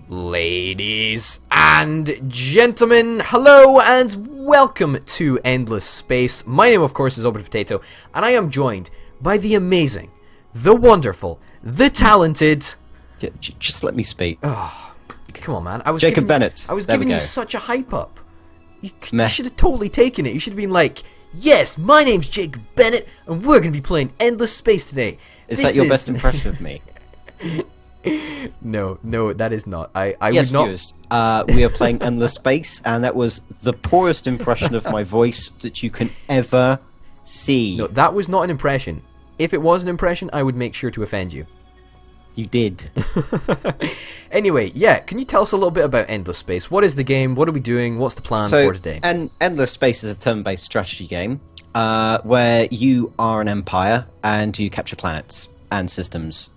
Ladies and gentlemen, hello and welcome to Endless Space. My name, of course, is Obert Potato, and I am joined by the amazing, the wonderful, the talented... Yeah, just let me speak. Oh, come on, man. Jacob Bennett. I was There giving we you go. such a hype up. You Meh. should have totally taken it. You should have been like, yes, my name's Jacob Bennett, and we're going to be playing Endless Space today. Is that your best impression of me? No, that is not. I Yes, would not... viewers. We are playing Endless Space, and that was the poorest impression of my voice that you can ever see. No, that was not an impression. If it was an impression, I would make sure to offend you. You did. Anyway, yeah, can you tell us a little bit about Endless Space? What is the game? What are we doing? What's the plan for today? Endless Space is a turn-based strategy game where you are an empire and you capture planets and systems.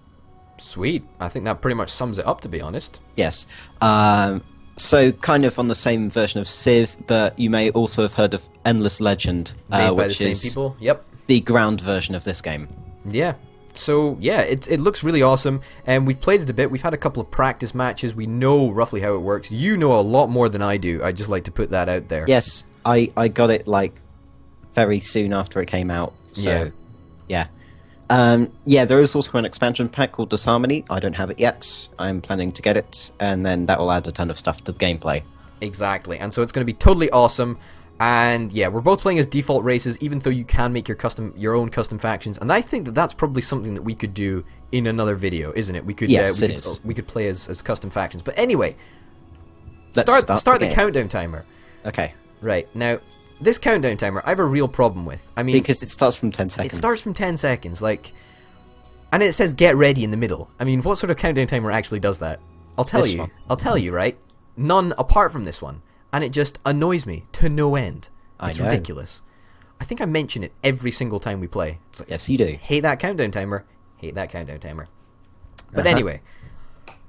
Sweet. I think that pretty much sums it up, to be honest. Yes. So kind of on the same version of Civ, but you may also have heard of Endless Legend, Made by the which same is people. Yep. the ground version of this game. Yeah. So, yeah, it looks really awesome, and we've played it a bit. We've had a couple of practice matches. We know roughly how it works. You know a lot more than I do. I'd just like to put that out there. Yes, I got it like very soon after it came out. So, yeah. Yeah, there is also an expansion pack called Disharmony. I don't have it yet. I'm planning to get it, and then that will add a ton of stuff to the gameplay. Exactly. And so it's going to be totally awesome. And yeah, we're both playing as default races, even though you can make your own custom factions. And I think that that's probably something that we could do in another video, isn't it? We could, yes, it is. We could play as custom factions. But anyway, Let's start the game. countdown timer. Okay. Right now, this countdown timer, I have a real problem with. I mean, Because it starts from 10 seconds. it starts from 10 seconds, like, and it says get ready in the middle. I mean, what sort of countdown timer actually does that? I'll tell This you. one. I'll tell you, right? None apart from this one. And it just annoys me to no end. I It's know. ridiculous. I think I mention it every single time we play. It's like, Yes, you do. hate that countdown timer. Hate that countdown timer. But Uh-huh. anyway.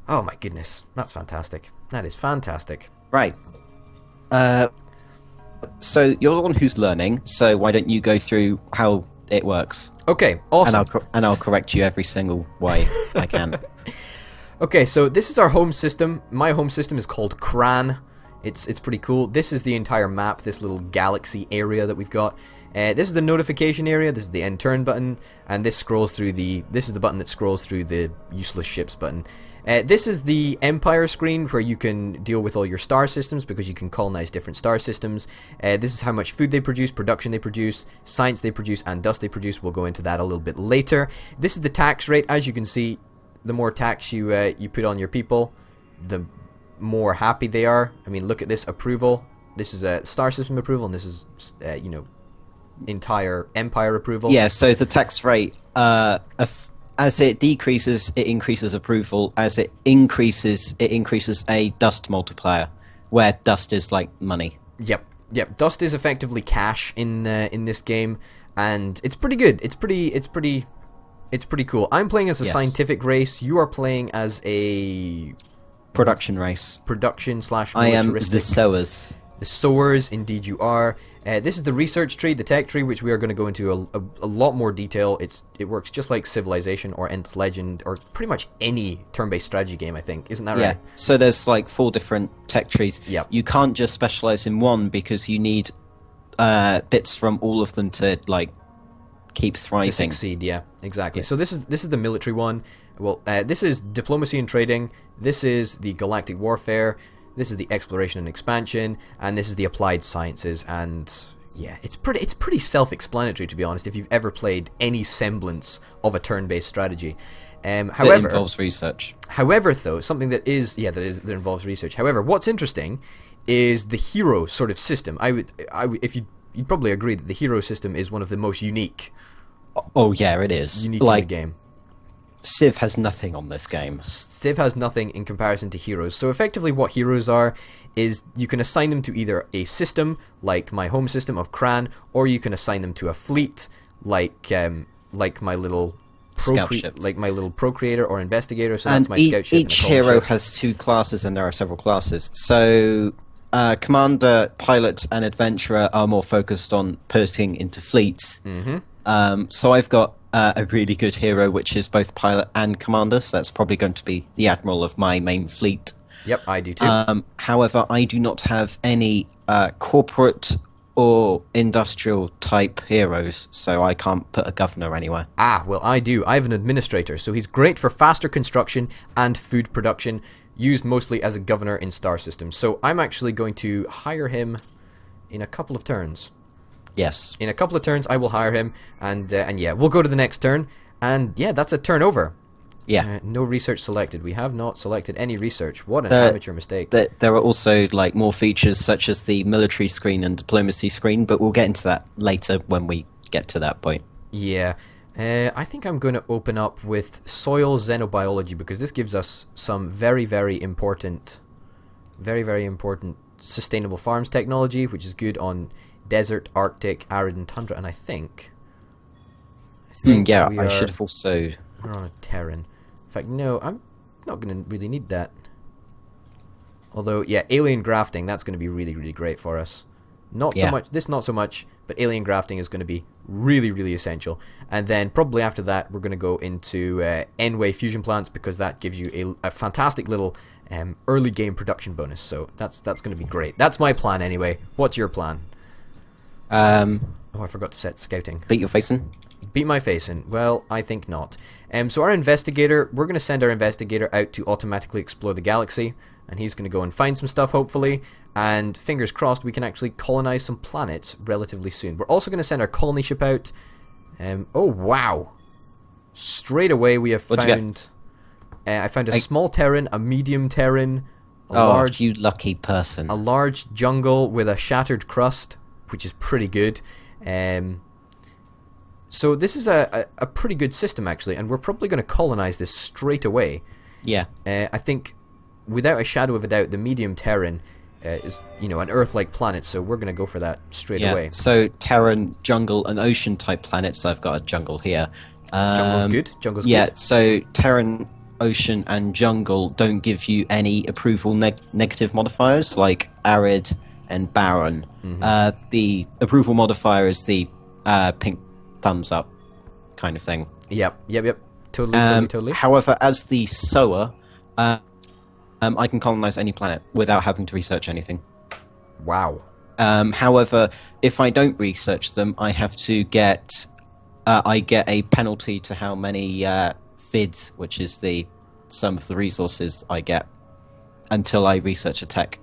Oh my goodness. That's fantastic. That is fantastic. Right. So you're the one who's learning, so why don't you go through how it works? Okay, awesome. And I'll correct you every single way I can. Okay, so this is our home system. My home system is called Cran. It's pretty cool. This is the entire map, this little galaxy area that we've got. This is the notification area, this is the end turn button, and this is the button that scrolls through the useless ships button. This is the Empire screen where you can deal with all your star systems because you can colonize different star systems. This is how much food they produce, production they produce, science they produce, and dust they produce. We'll go into that a little bit later. This is the tax rate. As you can see, the more tax you put on your people, the more happy they are. I mean, look at this approval. This is a star system approval, and this is, entire empire approval. Yeah, so the tax rate, as it decreases, it increases approval. As it increases a dust multiplier, where dust is like money. Yep. Dust is effectively cash in this game, and it's pretty good. It's pretty cool. I'm playing as a Yes. scientific race. You are playing as a Production race. production / I am the militaristic. sowers. The sowers, indeed you are. This is the research tree, the tech tree, which we are going to go into a lot more detail. It works just like Civilization or Endless Legend or pretty much any turn-based strategy game, I think. Isn't that Yeah. right? So there's like 4 different tech trees. Yep. You can't just specialize in one because you need bits from all of them to like keep To thriving. succeed, yeah, exactly. So this is the military one. Well, this is diplomacy and trading. This is the galactic warfare. This is the exploration and expansion, and this is the applied sciences. And yeah, it's pretty self-explanatory, to be honest. If you've ever played any semblance of a turn-based strategy, That however, involves research. However, though, something that involves research. However, what's interesting is the hero sort of system. If you'd probably agree that the hero system is one of the most unique Oh yeah, it is. in Like the game. Civ has nothing on this game. Civ has nothing in comparison to heroes. So effectively what heroes are is you can assign them to either a system, like my home system of Cran, or you can assign them to a fleet, like my little Scout ships. like my little procreator or investigator. So And that's my scout ship. and each a column hero ship. has 2 classes, and there are several classes. So Commander, Pilot, and Adventurer are more focused on putting into fleets. So I've got a really good hero, which is both Pilot and Commander, so that's probably going to be the Admiral of my main fleet. Yep, I do too. However, I do not have any corporate or industrial type heroes, so I can't put a governor anywhere. Ah, well, I do. I have an administrator, so he's great for faster construction and food production, used mostly as a governor in star systems. So I'm actually going to hire him in a couple of turns. Yes. In a couple of turns, I will hire him, and yeah, we'll go to the next turn, and yeah, that's a turn over. Yeah. No research selected. We have not selected any research. What an amateur mistake. There are also like more features such as the military screen and diplomacy screen, but we'll get into that later when we get to that point. Yeah. I think I'm going to open up with soil xenobiology because this gives us some very, very important sustainable farms technology, which is good on desert, Arctic, arid, and tundra. And I think yeah, I should have also. We're on a Terran. In fact, no, I'm not going to really need that. Although, yeah, alien grafting, that's going to be really, really great for us. Not so much, but alien grafting is going to be really, really essential. And then probably after that, we're going to go into N-way fusion plants because that gives you a fantastic little early game production bonus. So that's going to be great. That's my plan anyway. What's your plan? Oh, I forgot to set scouting. Beat your face in? Beat my face in. Well, I think not. So our investigator, we're going to send our investigator out to automatically explore the galaxy, and he's going to go and find some stuff, hopefully, and fingers crossed we can actually colonize some planets relatively soon. We're also going to send our colony ship out. Oh, wow. Straight away we have found... I found a small Terran, a medium Terran, large... you lucky person. A large jungle with a shattered crust, which is pretty good. So this is a pretty good system, actually, and we're probably going to colonize this straight away. Yeah. I think, without a shadow of a doubt, the medium Terran is, an Earth-like planet, so we're going to go for that straight away. So Terran, jungle, and ocean type planets. I've got a jungle here. Jungle's good. Jungle's good. Yeah, so Terran, ocean, and jungle don't give you any approval negative modifiers, like arid and barren. Mm-hmm. The approval modifier is the pink thumbs up kind of thing. Yep. Totally. However, as the sower, I can colonize any planet without having to research anything. Wow. However, if I don't research them, I have to get I get a penalty to how many FIDs, which is the sum of the resources I get, until I research a tech.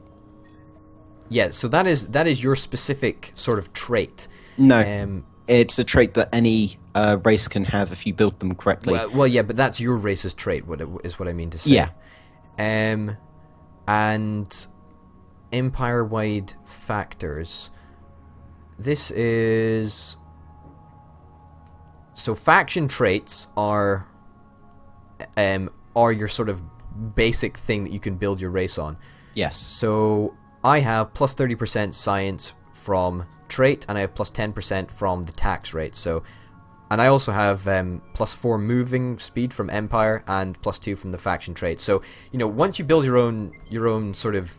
Yeah, so that is your specific sort of trait. No. It's a trait that any race can have if you build them correctly. Well, yeah, but that's your race's trait, is what I mean to say. Yeah. And empire-wide factors. This is... So faction traits are your sort of basic thing that you can build your race on. Yes. So I have plus 30% science from trait, and I have plus 10% from the tax rate. So, and I also have plus 4 moving speed from Empire and plus 2 from the faction trait. So, once you build your own sort of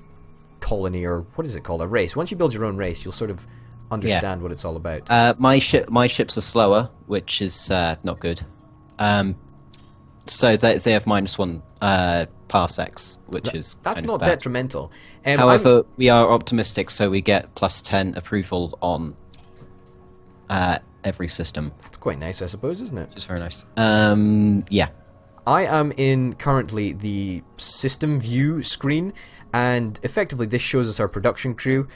colony, or what is it called, a race. Once you build your own race, you'll sort of understand what it's all about. My ships are slower, which is not good. So they have -1 parsecs, which is that's kind not of bad. detrimental. However, we are optimistic, so we get plus 10 approval on every system. That's quite nice, I suppose, isn't it? Which is very nice. Yeah. I am in currently the system view screen, and effectively this shows us our production crew.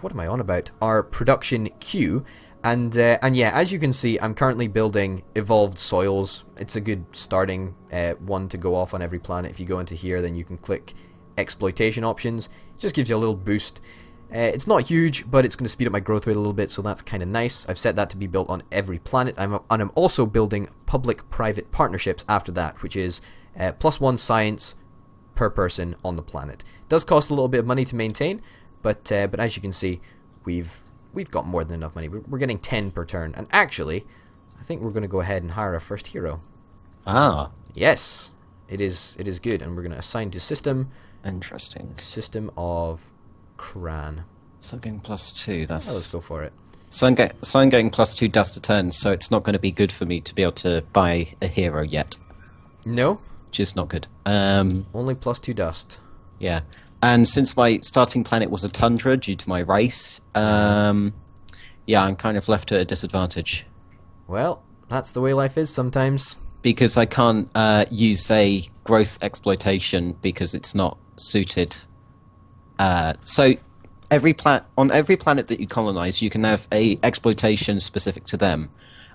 What am I on about? Our production queue. And yeah, as you can see, I'm currently building evolved soils. It's a good starting one to go off on every planet. If you go into here, then you can click exploitation options. It just gives you a little boost. It's not huge, but it's going to speed up my growth rate a little bit, so that's kind of nice. I've set that to be built on every planet. And I'm also building public-private partnerships after that, which is +1 science per person on the planet. It does cost a little bit of money to maintain, but as you can see, we've got more than enough money. We're getting 10 per turn. And actually, I think we're going to go ahead and hire our first hero. Ah. Yes. It is good. And we're going to assign to system. Interesting. System of Cran. So I'm getting +2. That's... let's go for it. So I'm getting +2 dust a turn, so it's not going to be good for me to be able to buy a hero yet. No? which is not good. Only +2 dust. Yeah. And since my starting planet was a tundra due to my race, yeah, I'm kind of left at a disadvantage. Well, that's the way life is sometimes. Because I can't use a growth exploitation because it's not suited. So on every planet that you colonize, you can have a exploitation specific to them.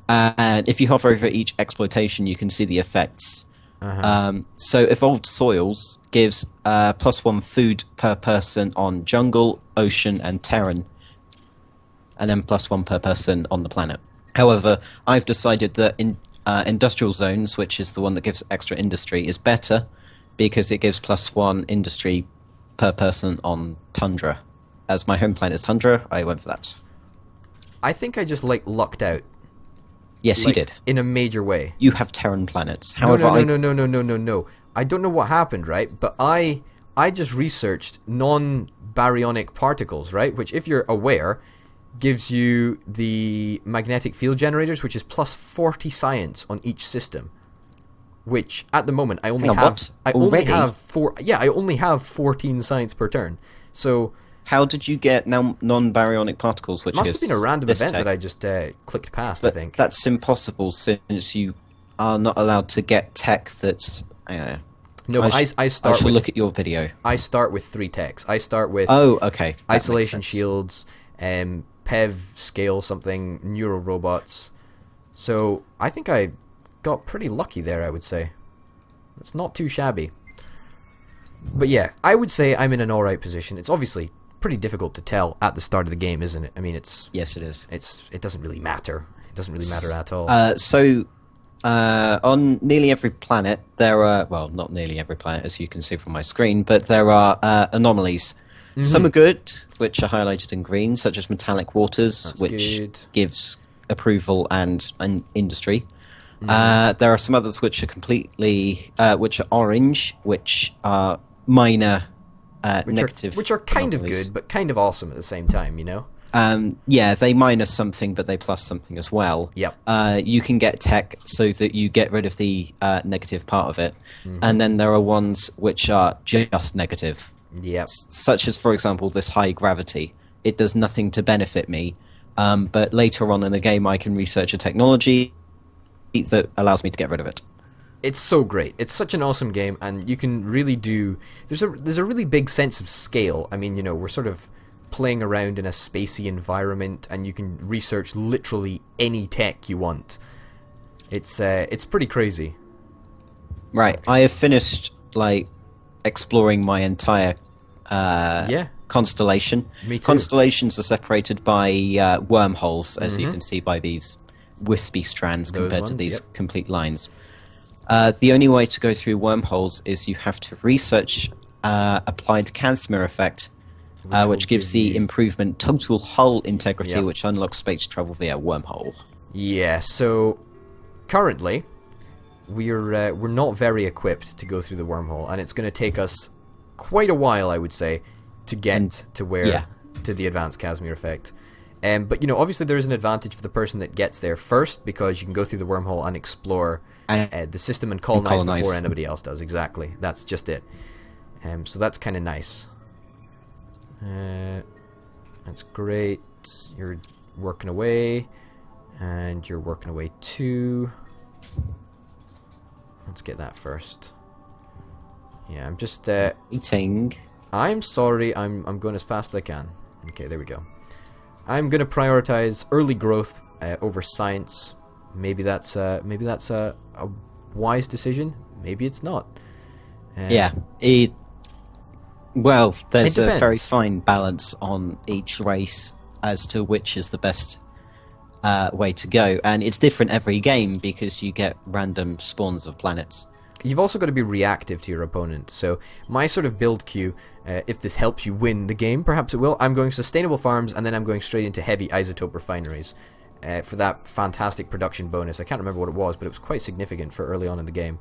And if you hover over each exploitation, you can see the effects. So Evolved Soils gives +1 food per person on jungle, ocean, and terran, and then +1 per person on the planet. However, I've decided that Industrial Zones, which is the one that gives extra industry, is better because it gives +1 industry per person on Tundra. As my home planet is Tundra, I went for that. I think I just lucked out. Yes, you did. In a major way. You have Terran planets. No. I don't know what happened, right? But I just researched non-baryonic particles, right? Which, if you're aware, gives you the magnetic field generators, which is +40 science on each system. Which at the moment I only have 14 science per turn. So how did you get now non-baryonic particles? Which must have been a random event tech? that I just clicked past. But I think that's impossible since you are not allowed to get tech that's. No, I start. I should with, look at your video. I start with 3 techs. I start with okay. isolation shields, PEV scale something, neural robots. So I think I got pretty lucky there. I would say it's not too shabby. But yeah, I would say I'm in an alright position. It's obviously pretty difficult to tell at the start of the game, isn't it? I mean, yes, it is. It doesn't really matter. It doesn't really matter at all. On nearly every planet, there are, well, not nearly every planet, as you can see from my screen, but there are anomalies. Mm-hmm. Some are good, which are highlighted in green, such as metallic waters, That's which good. gives approval and industry. Mm-hmm. There are some others which are completely, which are orange, which are minor negative. Which are kind anomalies. of good, but kind of awesome at the same time, you know? Yeah, they minus something, but they plus something as well. Yep. You can get tech so that you get rid of the negative part of it. Mm-hmm. And then there are ones which are just negative. Yep. Such as, for example, this high gravity. It does nothing to benefit me. But later on in the game, I can research a technology that allows me to get rid of it. It's so great. It's such an awesome game, and you can really do... There's a really big sense of scale. I mean, you know, we're sort of playing around in a spacey environment, and you can research literally any tech you want. It's pretty crazy. Right. I have finished, exploring my entire constellation. Me too. Constellations are separated by wormholes, as you can see by these wispy strands compared to these complete lines. The only way to go through wormholes is you have to research applied Casimir effect, which gives the improvement total hull integrity, which unlocks space travel via wormhole. Yeah, so currently we're not very equipped to go through the wormhole, and it's going to take us quite a while, I would say, to get to the advanced Casimir effect. But, you know, obviously there is an advantage for the person that gets there first, because you can go through the wormhole and explore the system and colonize before anybody else does. Exactly. That's just it. So that's kind of nice. That's great. You're working away, and you're working away too. Let's get that first. Yeah, I'm just eating. I'm sorry. I'm going as fast as I can. Okay, there we go. I'm gonna prioritize early growth over science. Maybe that's a wise decision. Maybe it's not. Well, there's a very fine balance on each race as to which is the best way to go, and it's different every game because you get random spawns of planets. You've also got to be reactive to your opponent. So my sort of build queue, if this helps you win the game, perhaps it will, I'm going sustainable farms, and then I'm going straight into heavy isotope refineries for that fantastic production bonus. I can't remember what it was, but it was quite significant for early on in the game.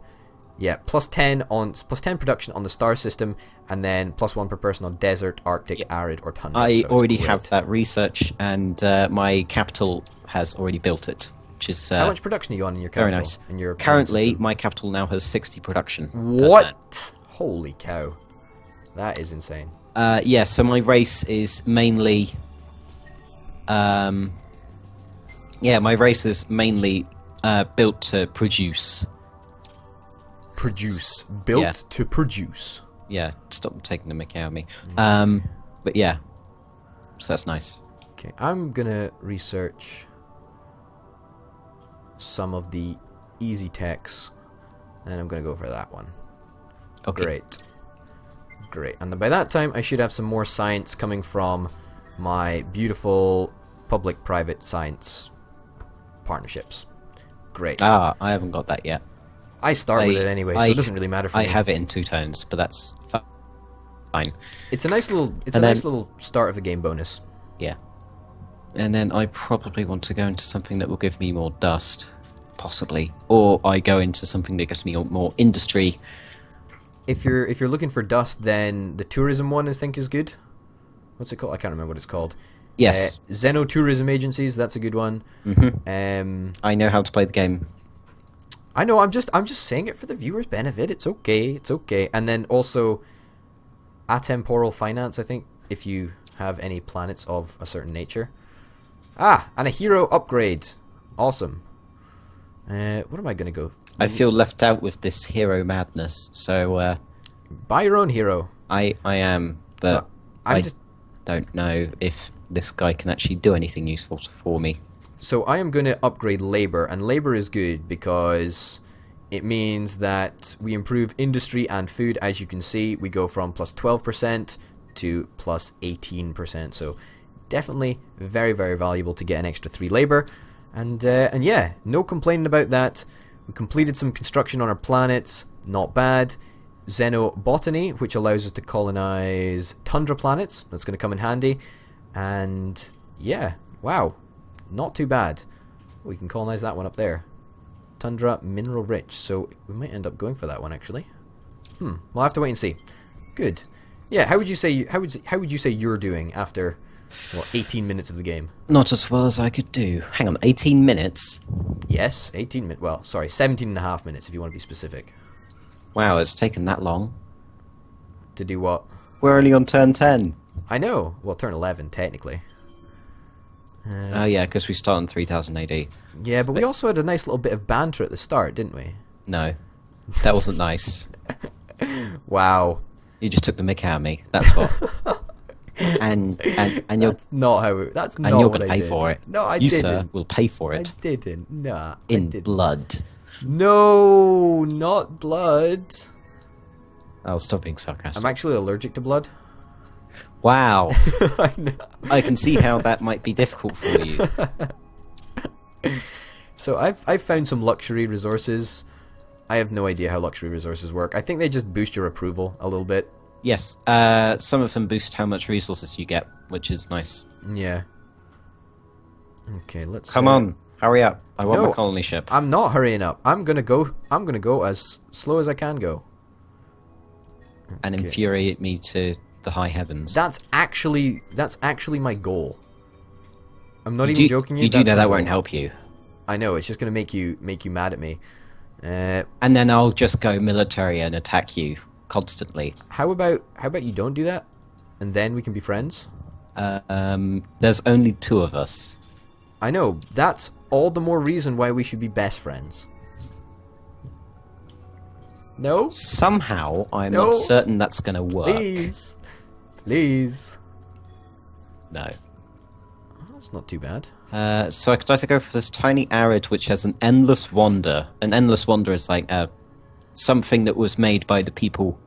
Yeah, plus 10 production on the star system, and then +1 per person on desert, Arctic, arid, or tundra. I already have that research, and my capital has already built it. which is How much production are you on in your very capital? nice. In your Currently, system? my capital now has 60 production. per turn. What? Holy cow. That is insane. Yeah, so my race is mainly... my race is mainly built to produce. Produce. Built Yeah. to produce. Yeah, stop taking the mickey out of me. But yeah, so that's nice. Okay, I'm gonna research some of the easy techs, and I'm gonna go for that one. Okay. Great. And by that time, I should have some more science coming from my beautiful public-private science partnerships. Great. Ah, I haven't got that yet. I start with it anyway, so it doesn't really matter for me. I have it in 2 tones, but that's fine. It's a nice little. It's And a then- nice little start of the game bonus. Yeah. And then I probably want to go into something that will give me more dust, possibly, or I go into something that gives me more industry. If you're looking for dust, then the tourism one I think is good. What's it called? I can't remember what it's called. Yes, Xeno tourism agencies. That's a good one. I know how to play the game. I know. I'm just saying it for the viewers' benefit. It's okay. It's okay. And then also, atemporal finance. I think if you have any planets of a certain nature. Ah, and a hero upgrade. Awesome. What am I gonna go? I feel left out with this hero madness, so Buy your own hero. I am, but So, I'm I just. don't know if this guy can actually do anything useful for me. So I am going to upgrade labor, and labor is good because it means that we improve industry and food. As you can see, we go from plus 12% to plus 18%. So definitely very, very valuable to get an extra 3 labor. And yeah, no complaining about that. We completed some construction on our planets. Not bad. Xenobotany, which allows us to colonize tundra planets. That's going to come in handy. And yeah, wow. Not too bad. We can colonize that one up there. Tundra, mineral rich. So we might end up going for that one actually. We'll have to wait and see. Good. Yeah. How would you say you're doing after 18 minutes of the game? Not as well as I could do. Hang on, 18 minutes? Yes, 18 minutes. Well, sorry, 17 and a half minutes if you want to be specific. Wow, it's taken that long. To do what? We're only on turn 10. I know. Well, turn 11 technically. Oh yeah, because we start on 3000 AD. Yeah, but we also had a nice little bit of banter at the start, didn't we? No, that wasn't nice. Wow. You just took the mick out of me. That's what. and you're That's not how. That's not. and you're what gonna I pay did. for it. No, I you didn't. sir will pay for it I didn't. Nah. I in didn't. blood. No, not blood. I'll stop being sarcastic. I'm actually allergic to blood. Wow, I know. I can see how that might be difficult for you. So I've found some luxury resources. I have no idea how luxury resources work. I think they just boost your approval a little bit. Yes, some of them boost how much resources you get, which is nice. Yeah. Okay, let's. Come on, hurry up! I want No. my colony ship. I'm not hurrying up. I'm gonna go as slow as I can go. And infuriate me to the high heavens. That's actually my goal. I'm not you even do, joking. You do that's know my that won't goal. help you. I know, it's just gonna make you mad at me. And then I'll just go military and attack you constantly. How about you don't do that, and then we can be friends? There's only 2 of us. I know. That's all the more reason why we should be best friends. No, Somehow, I'm No. not certain that's going to work. please. No. That's not too bad. So I could either go for this tiny arid, which has an endless wonder. An endless wonder is like something that was made by the people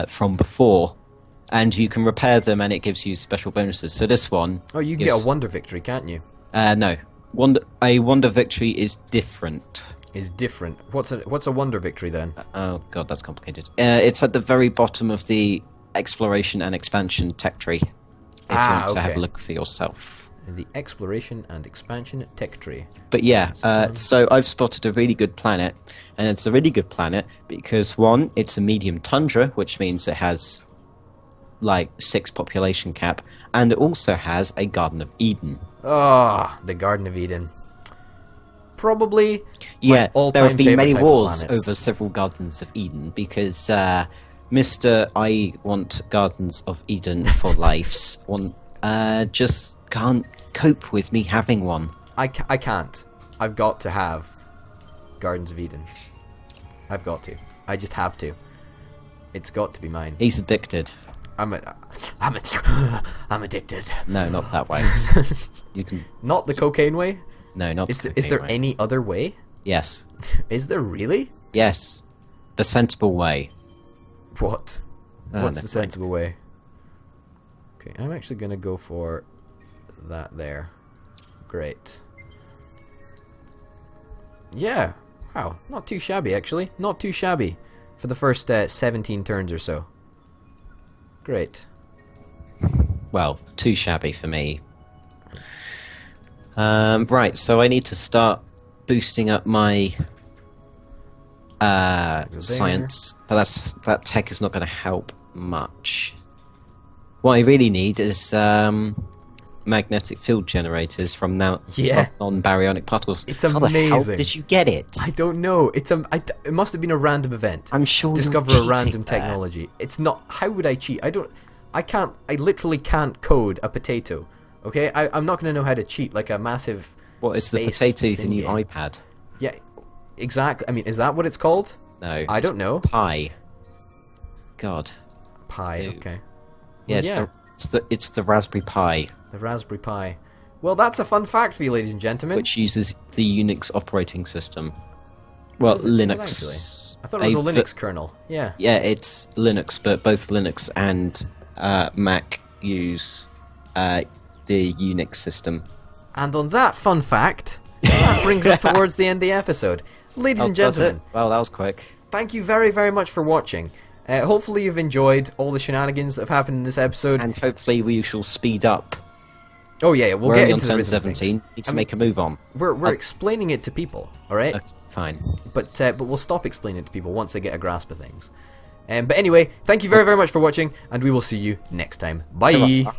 from before, and you can repair them, and it gives you special bonuses. So this one. Oh, you can gives- get a wonder victory, can't you? No, a wonder victory is different. Is different. What's a wonder victory then? Oh god, that's complicated. It's at the very bottom of the exploration and expansion tech tree. If you want to have okay. a look for yourself. The exploration and expansion tech tree. But yeah, so I've spotted a really good planet, and it's a really good planet because 1, it's a medium tundra, which means it has like 6 population cap, and it also has a Garden of Eden. Ah, the Garden of Eden. probably Yeah, all-time there have been favorite many type of wars planets. over several Gardens of Eden because Mr. I want Gardens of Eden for lives one just can't cope with me having one. I can't. I've got to have Gardens of Eden. I've got to. I just have to. It's got to be mine. He's addicted. I'm addicted. No, not that way. You can Not the cocaine way. no, not Is the there cocaine way. any other way? Yes, Is there really? yes, the sensible way. What? Oh, What's never the sensible way? Okay, I'm actually gonna go for that there. Great. Yeah. Wow. Not too shabby, actually. Not too shabby for the first 17 turns or so. Great. Well, too shabby for me. Right, so I need to start boosting up my science, but that tech is not going to help much. What I really need is magnetic field generators from Yeah. non-baryonic particles. It's How the hell amazing. did you get it? I don't know. It must have been a random event. I'm sure Discover you're a random cheating there. technology. It's not. How would I cheat? I literally can't code a potato. Okay, I'm not gonna know how to cheat like a massive. What is the space potato the sim new game. iPad? Yeah, exactly. I mean, is that what it's called? No, I it's don't know. Pi. God. Pi. Ew. Okay. Yeah, Well, it's the Raspberry Pi, The Raspberry Pi. Well, that's a fun fact for you, ladies and gentlemen. which uses the Unix operating system. Well, Is it- is it Linux. actually? I thought it was a They've- Linux kernel. Yeah. Yeah, it's Linux, but both Linux and Mac use the Unix system. And on that fun fact, that brings us towards the end of the episode. Ladies and That's gentlemen, it. Well, that was quick. thank you very, very much for watching. Hopefully you've enjoyed all the shenanigans that have happened in this episode. And hopefully we shall speed up. Oh yeah, we'll We're get only on into the turn rhythm of things. 17. Need to I mean, make a move on. We're explaining it to people, all right? Okay, fine. But we'll stop explaining it to people once they get a grasp of things. But anyway, thank you very, very much for watching, and we will see you next time. Bye. Ta-ra.